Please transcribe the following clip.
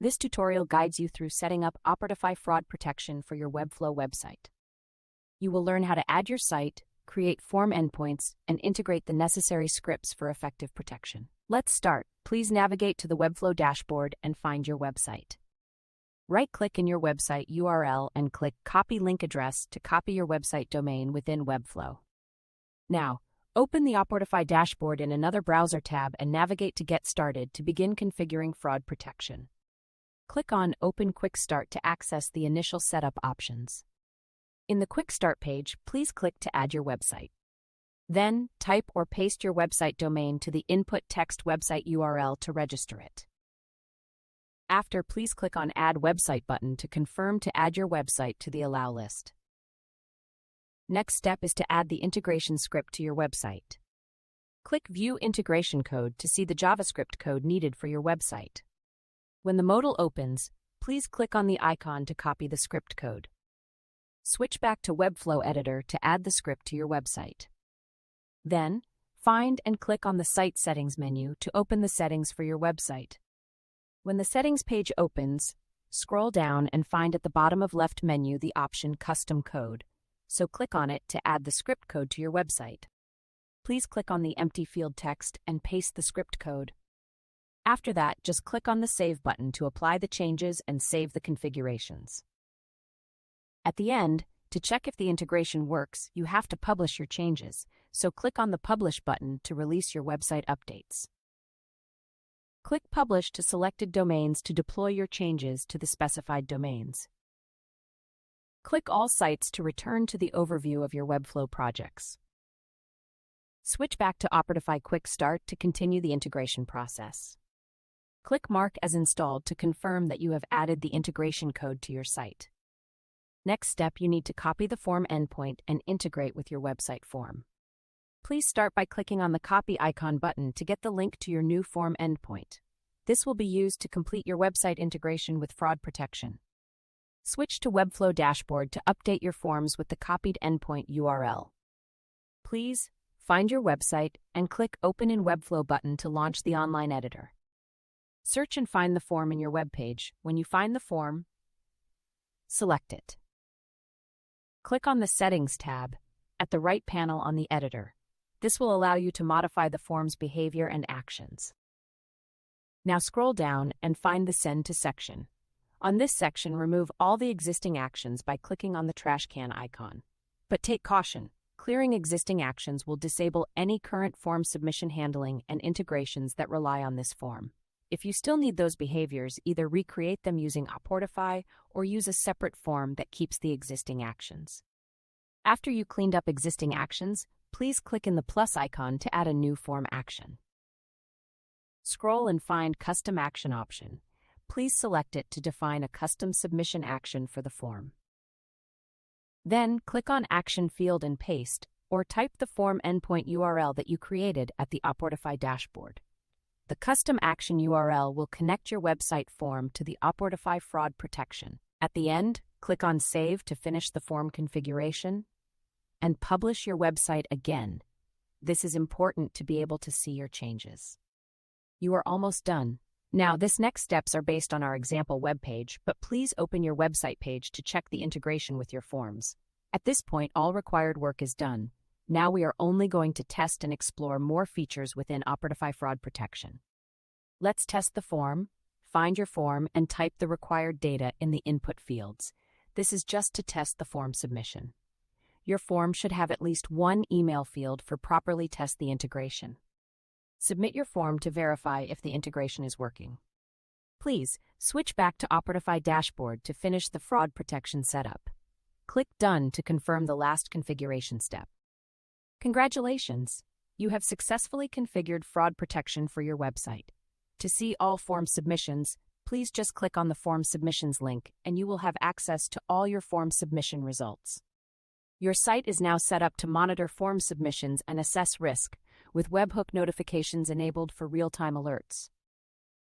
This tutorial guides you through setting up Opportify Fraud Protection for your Webflow website. You will learn how to add your site, create form endpoints, and integrate the necessary scripts for effective protection. Let's start. Please navigate to the Webflow Dashboard and find your website. Right-click in your website URL and click Copy Link Address to copy your website domain within Webflow. Now, open the Opportify Dashboard in another browser tab and navigate to Get Started to begin configuring fraud protection. Click on Open Quick Start to access the initial setup options. In the Quick Start page, please click to add your website. Then, type or paste your website domain to the input text website URL to register it. After, please click on Add Website button to confirm to add your website to the Allow list. Next step is to add the integration script to your website. Click View Integration Code to see the JavaScript code needed for your website. When the modal opens, please click on the icon to copy the script code. Switch back to Webflow Editor to add the script to your website. Then, find and click on the Site Settings menu to open the settings for your website. When the settings page opens, scroll down and find at the bottom of left menu the option Custom Code, so click on it to add the script code to your website. Please click on the empty field text and paste the script code. After that, just click on the Save button to apply the changes and save the configurations. At the end, to check if the integration works, you have to publish your changes, so click on the Publish button to release your website updates. Click Publish to selected domains to deploy your changes to the specified domains. Click All Sites to return to the overview of your Webflow projects. Switch back to Opportify Quick Start to continue the integration process. Click Mark as installed to confirm that you have added the integration code to your site. Next step, you need to copy the form endpoint and integrate with your website form. Please start by clicking on the Copy icon button to get the link to your new form endpoint. This will be used to complete your website integration with fraud protection. Switch to Webflow Dashboard to update your forms with the copied endpoint URL. Please find your website and click Open in Webflow button to launch the online editor. Search and find the form in your web page. When you find the form, select it. Click on the Settings tab at the right panel on the editor. This will allow you to modify the form's behavior and actions. Now scroll down and find the Send to section. On this section, remove all the existing actions by clicking on the trash can icon. But take caution. Clearing existing actions will disable any current form submission handling and integrations that rely on this form. If you still need those behaviors, either recreate them using Opportify or use a separate form that keeps the existing actions. After you cleaned up existing actions, please click in the plus icon to add a new form action. Scroll and find Custom Action option. Please select it to define a custom submission action for the form. Then, click on Action field and paste, or type the form endpoint URL that you created at the Opportify Dashboard. The custom action URL will connect your website form to the Opportify Fraud Protection. At the end, click on Save to finish the form configuration, and publish your website again. This is important to be able to see your changes. You are almost done. Now, this next steps are based on our example web page, but please open your website page to check the integration with your forms. At this point, all required work is done. Now we are only going to test and explore more features within Opportify Fraud Protection. Let's test the form. Find your form and type the required data in the input fields. This is just to test the form submission. Your form should have at least one email field for properly test the integration. Submit your form to verify if the integration is working. Please switch back to Opportify Dashboard to finish the fraud protection setup. Click Done to confirm the last configuration step. Congratulations! You have successfully configured fraud protection for your website. To see all form submissions, please just click on the Form Submissions link and you will have access to all your form submission results. Your site is now set up to monitor form submissions and assess risk, with webhook notifications enabled for real-time alerts.